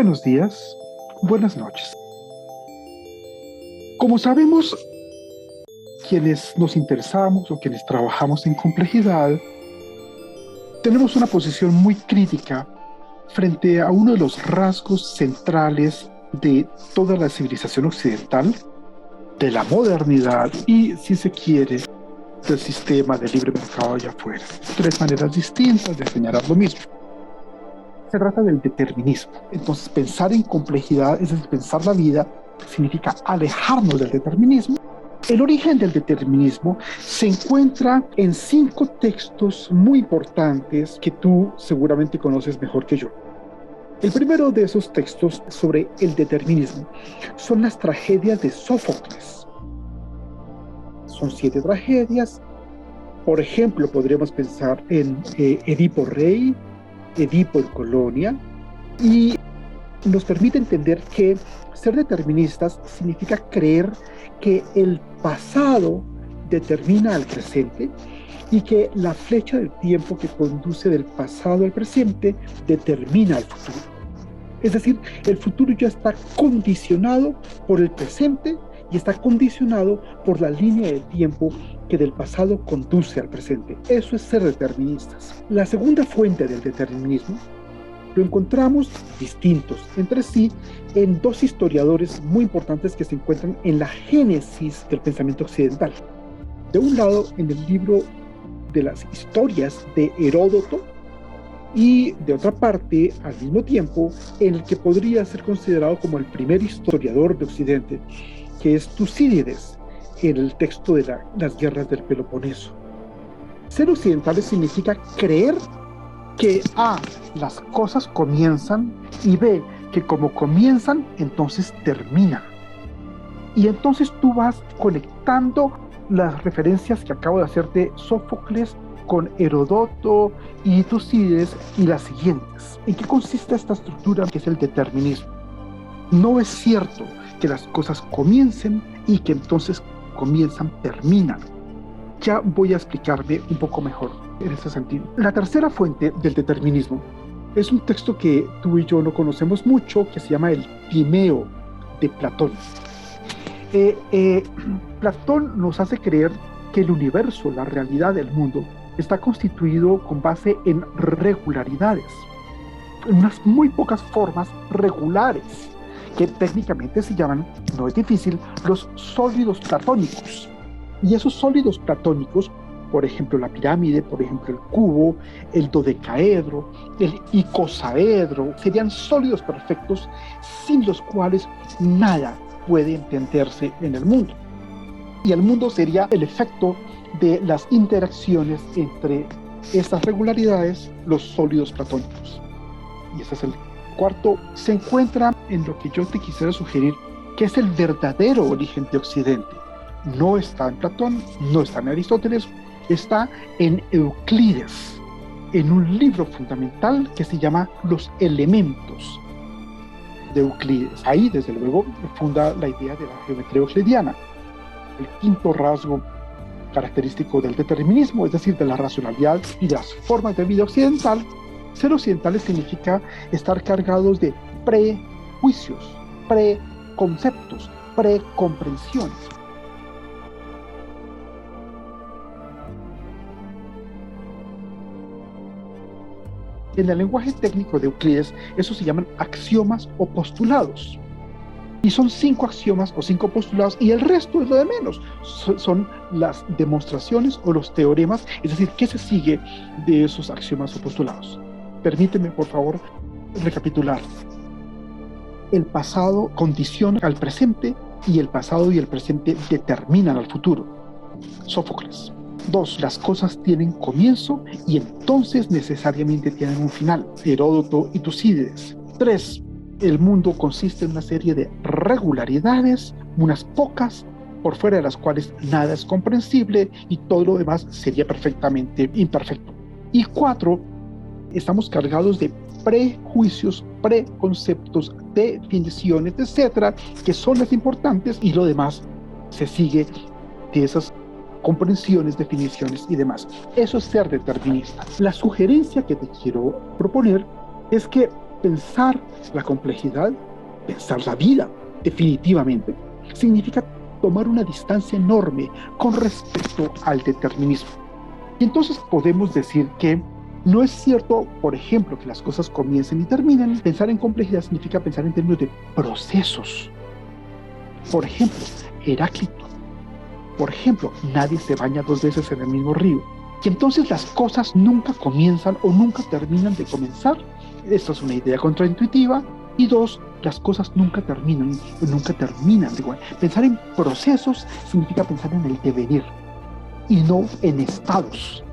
Buenos días, buenas noches. Como sabemos, quienes nos interesamos o quienes trabajamos en complejidad, tenemos una posición muy crítica frente a uno de los rasgos centrales de toda la civilización occidental, de la modernidad y, si se quiere, del sistema de libre mercado allá afuera. Tres maneras distintas de señalar lo mismo. Se trata del determinismo. Entonces, pensar en complejidad, es decir, pensar la vida, significa alejarnos del determinismo. El origen del determinismo se encuentra en 5 textos muy importantes que tú seguramente conoces mejor que yo. El primero de esos textos sobre el determinismo son las tragedias de Sófocles. Son 7 tragedias. Por ejemplo, podríamos pensar en Edipo Rey, Edipo en Colonia, y nos permite entender que ser deterministas significa creer que el pasado determina al presente y que la flecha del tiempo que conduce del pasado al presente determina el futuro. Es decir, el futuro ya está condicionado por el presente y está condicionado por la línea del tiempo que del pasado conduce al presente. Eso es ser deterministas. La segunda fuente del determinismo lo encontramos distintos entre sí en 2 historiadores muy importantes que se encuentran en la génesis del pensamiento occidental. De un lado, en el libro de las historias de Heródoto, y de otra parte, al mismo tiempo, en el que podría ser considerado como el primer historiador de Occidente, que es Tucídides, en el texto de las guerras del Peloponeso. Ser occidentales significa creer que A, las cosas comienzan, y B, que como comienzan, entonces terminan. Y entonces tú vas conectando las referencias que acabo de hacer de Sófocles con Heródoto y Tucídides y las siguientes. ¿En qué consiste esta estructura que es el determinismo? No es cierto que las cosas comiencen y que entonces terminan. Ya voy a explicarme un poco mejor en este sentido. La tercera fuente del determinismo es un texto que tú y yo no conocemos mucho, que se llama el Timeo de Platón. Platón nos hace creer que el universo, la realidad del mundo, está constituido con base en regularidades, en unas muy pocas formas regulares, que técnicamente se llaman, no es difícil, los sólidos platónicos. Y esos sólidos platónicos, por ejemplo la pirámide, por ejemplo el cubo, el dodecaedro, el icosaedro, serían sólidos perfectos sin los cuales nada puede entenderse en el mundo. Y el mundo sería el efecto de las interacciones entre estas regularidades, los sólidos platónicos. Y ese es el cuarto. Se encuentra en lo que yo te quisiera sugerir, que es el verdadero origen de Occidente. No está en Platón, no está en Aristóteles, está en Euclides, en un libro fundamental que se llama Los Elementos de Euclides. Ahí, desde luego, funda la idea de la geometría euclidiana, el quinto rasgo característico del determinismo, es decir, de la racionalidad y de las formas de vida occidental. Ser occidentales significa estar cargados de prejuicios, preconceptos, precomprensiones. En el lenguaje técnico de Euclides, eso se llaman axiomas o postulados. Y son 5 axiomas o 5 postulados, y el resto es lo de menos. Son las demostraciones o los teoremas, es decir, ¿qué se sigue de esos axiomas o postulados? Permíteme, por favor, recapitular. El pasado condiciona al presente y el pasado y el presente determinan al futuro. Sófocles. 2. Las cosas tienen comienzo y entonces necesariamente tienen un final. Heródoto y Tucídides. 3. El mundo consiste en una serie de regularidades, unas pocas, por fuera de las cuales nada es comprensible y todo lo demás sería perfectamente imperfecto. Y 4. Estamos cargados de prejuicios, preconceptos, definiciones, etcétera, que son las importantes, y lo demás se sigue de esas comprensiones, definiciones y demás. Eso es ser determinista. La sugerencia que te quiero proponer es que Pensar la complejidad, pensar la vida, definitivamente, significa tomar una distancia enorme con respecto al determinismo. Y entonces podemos decir que no es cierto, por ejemplo, que las cosas comiencen y terminen. Pensar en complejidad significa pensar en términos de procesos. Por ejemplo, Heráclito. Por ejemplo, nadie se baña 2 veces en el mismo río. Y entonces las cosas nunca comienzan o nunca terminan de comenzar. Esto es una idea contraintuitiva. Y 2, las cosas nunca terminan. Pensar en procesos significa pensar en el devenir y no en estados.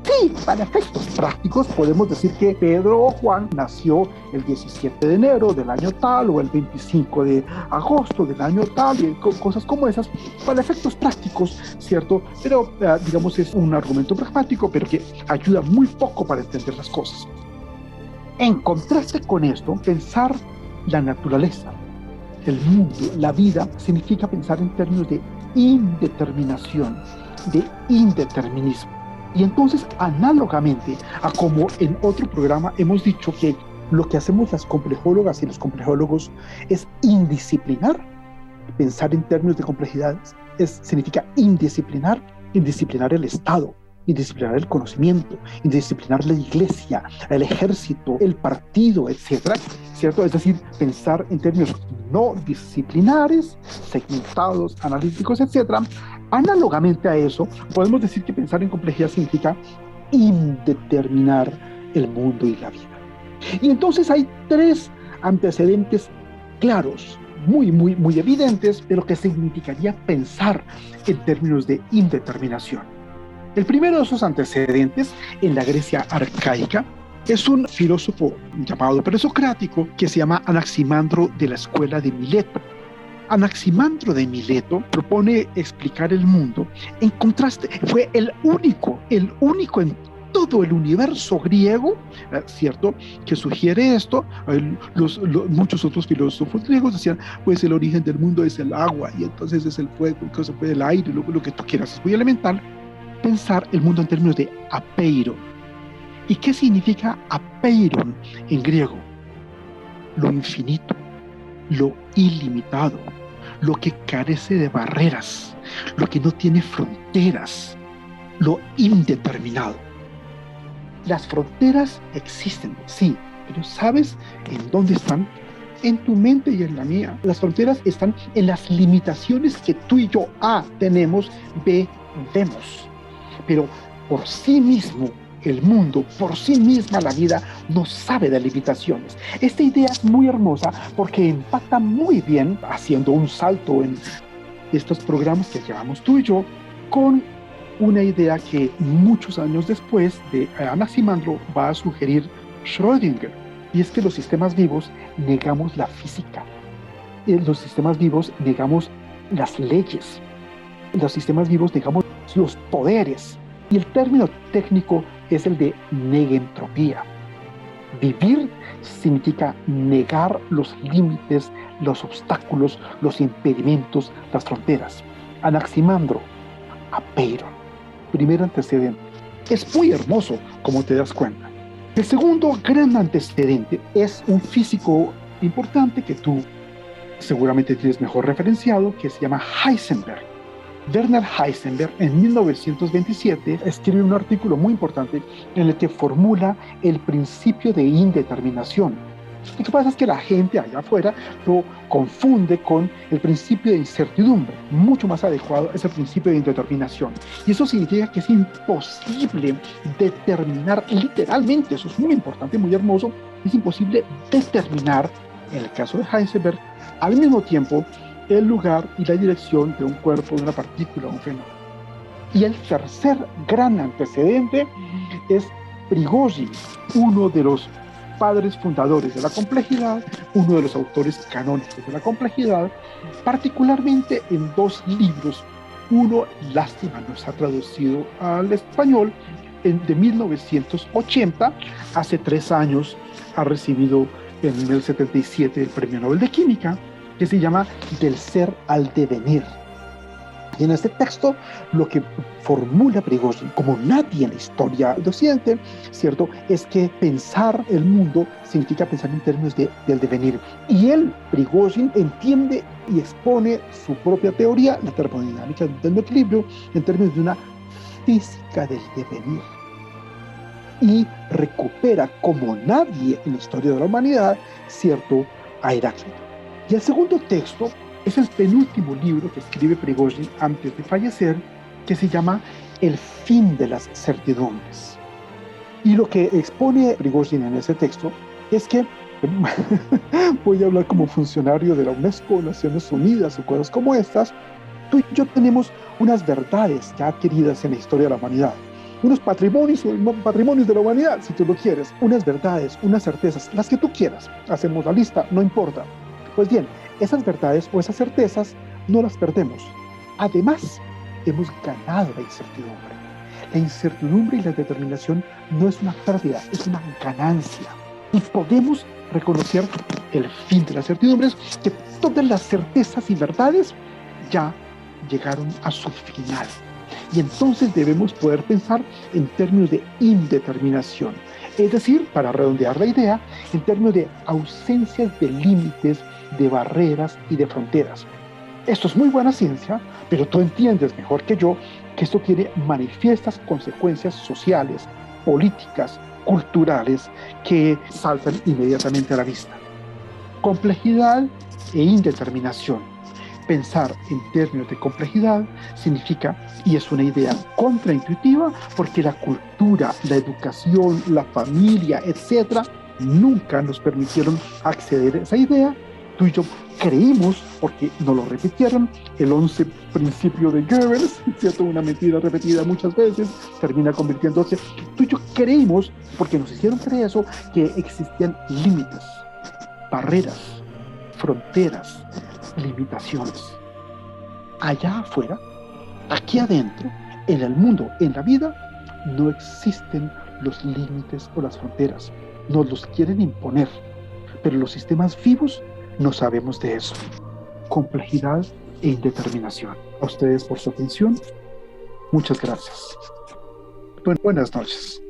Sí, para efectos prácticos podemos decir que Pedro o Juan nació el 17 de enero del año tal o el 25 de agosto del año tal y cosas como esas, para efectos prácticos, ¿cierto? Pero digamos es un argumento pragmático, pero que ayuda muy poco para entender las cosas. En contraste con esto, pensar la naturaleza, el mundo, la vida, significa pensar en términos de indeterminación, de indeterminismo. Y entonces, análogamente a como en otro programa hemos dicho que lo que hacemos las complejólogas y los complejólogos es indisciplinar, pensar en términos de complejidades significa indisciplinar el Estado, indisciplinar el conocimiento, indisciplinar la iglesia, el ejército, el partido, etcétera, ¿cierto? Es decir, pensar en términos no disciplinares, segmentados, analíticos, etcétera. Análogamente a eso, podemos decir que pensar en complejidad significa indeterminar el mundo y la vida. Y entonces hay 3 antecedentes claros, muy evidentes de lo que significaría pensar en términos de indeterminación. El primero de esos antecedentes, en la Grecia arcaica, es un filósofo llamado presocrático que se llama Anaximandro de la escuela de Mileto. Anaximandro de Mileto propone explicar el mundo en contraste, fue el único en todo el universo griego, ¿cierto?, que sugiere esto. Muchos otros filósofos griegos decían, pues el origen del mundo es el agua, y entonces es el fuego, el aire, lo que tú quieras, es muy elemental. Pensar el mundo en términos de apeiron. ¿Y qué significa apeiron en griego? Lo infinito, lo ilimitado, lo que carece de barreras, lo que no tiene fronteras, lo indeterminado. Las fronteras existen, sí, pero ¿sabes en dónde están? En tu mente y en la mía. Las fronteras están en las limitaciones que tú y yo tenemos, vemos. Pero por sí mismo el mundo, por sí misma la vida, no sabe de limitaciones. Esta idea es muy hermosa porque empata muy bien, haciendo un salto en estos programas que llevamos tú y yo, con una idea que muchos años después de Anaximandro va a sugerir Schrödinger, y es que los sistemas vivos negamos la física. Los sistemas vivos negamos las leyes. Los sistemas vivos negamos los poderes. Y el término técnico es el de negentropía. Vivir significa negar los límites, los obstáculos, los impedimentos, las fronteras. Anaximandro, apeiron, primer antecedente. Es muy hermoso, como te das cuenta. El segundo gran antecedente es un físico importante que tú seguramente tienes mejor referenciado, que se llama Heisenberg. Werner Heisenberg, en 1927, escribe un artículo muy importante en el que formula el principio de indeterminación. Lo que pasa es que la gente allá afuera lo confunde con el principio de incertidumbre. Mucho más adecuado es el principio de indeterminación. Y eso significa que es imposible determinar literalmente, eso es muy importante, muy hermoso, es imposible determinar, en el caso de Heisenberg, al mismo tiempo, el lugar y la dirección de un cuerpo, de una partícula, un fenómeno. Y el tercer gran antecedente es Prigogine, uno de los padres fundadores de la complejidad, uno de los autores canónicos de la complejidad, particularmente en 2 libros. Uno, lástima, no se ha traducido al español, de 1980, hace 3 años, ha recibido en el 77 el Premio Nobel de Química, que se llama Del ser al devenir. Y en este texto, lo que formula Prigozhin, como nadie en la historia de Occidente, ¿cierto?, es que pensar el mundo significa pensar en términos del devenir. Y él, Prigozhin, entiende y expone su propia teoría, la termodinámica del no equilibrio, en términos de una física del devenir. Y recupera, como nadie en la historia de la humanidad, ¿cierto?, a Heráclito. Y el segundo texto es el penúltimo libro que escribe Prigozhin antes de fallecer, que se llama El fin de las certidumbres. Y lo que expone Prigozhin en ese texto es que, voy a hablar como funcionario de la UNESCO, Naciones Unidas o cosas como estas, tú y yo tenemos unas verdades ya adquiridas en la historia de la humanidad, unos patrimonios de la humanidad, si tú lo quieres, unas verdades, unas certezas, las que tú quieras. Hacemos la lista, no importa. Pues bien, esas verdades o esas certezas no las perdemos. Además, hemos ganado la incertidumbre. La incertidumbre y la determinación no es una pérdida, es una ganancia. Y podemos reconocer el fin de las certidumbres, que todas las certezas y verdades ya llegaron a su final. Y entonces debemos poder pensar en términos de indeterminación. Es decir, para redondear la idea, en términos de ausencias de límites, de barreras y de fronteras. Esto es muy buena ciencia, pero tú entiendes mejor que yo que esto tiene manifiestas consecuencias sociales, políticas, culturales, que saltan inmediatamente a la vista. Complejidad e indeterminación. Pensar en términos de complejidad significa, y es una idea contraintuitiva, porque la cultura, la educación, la familia, etcétera, nunca nos permitieron acceder a esa idea. Tú y yo creímos, porque nos lo repitieron, el 11 principio de Goebbels, ¿cierto?, una mentira repetida muchas veces, termina convirtiéndose. Tú y yo creímos, porque nos hicieron creer eso, que existían límites, barreras, fronteras, limitaciones. Allá afuera, aquí adentro, en el mundo, en la vida, no existen los límites o las fronteras. Nos los quieren imponer, pero los sistemas vivos no sabemos de eso. Complejidad e indeterminación. A ustedes por su atención. Muchas gracias. Buenas noches.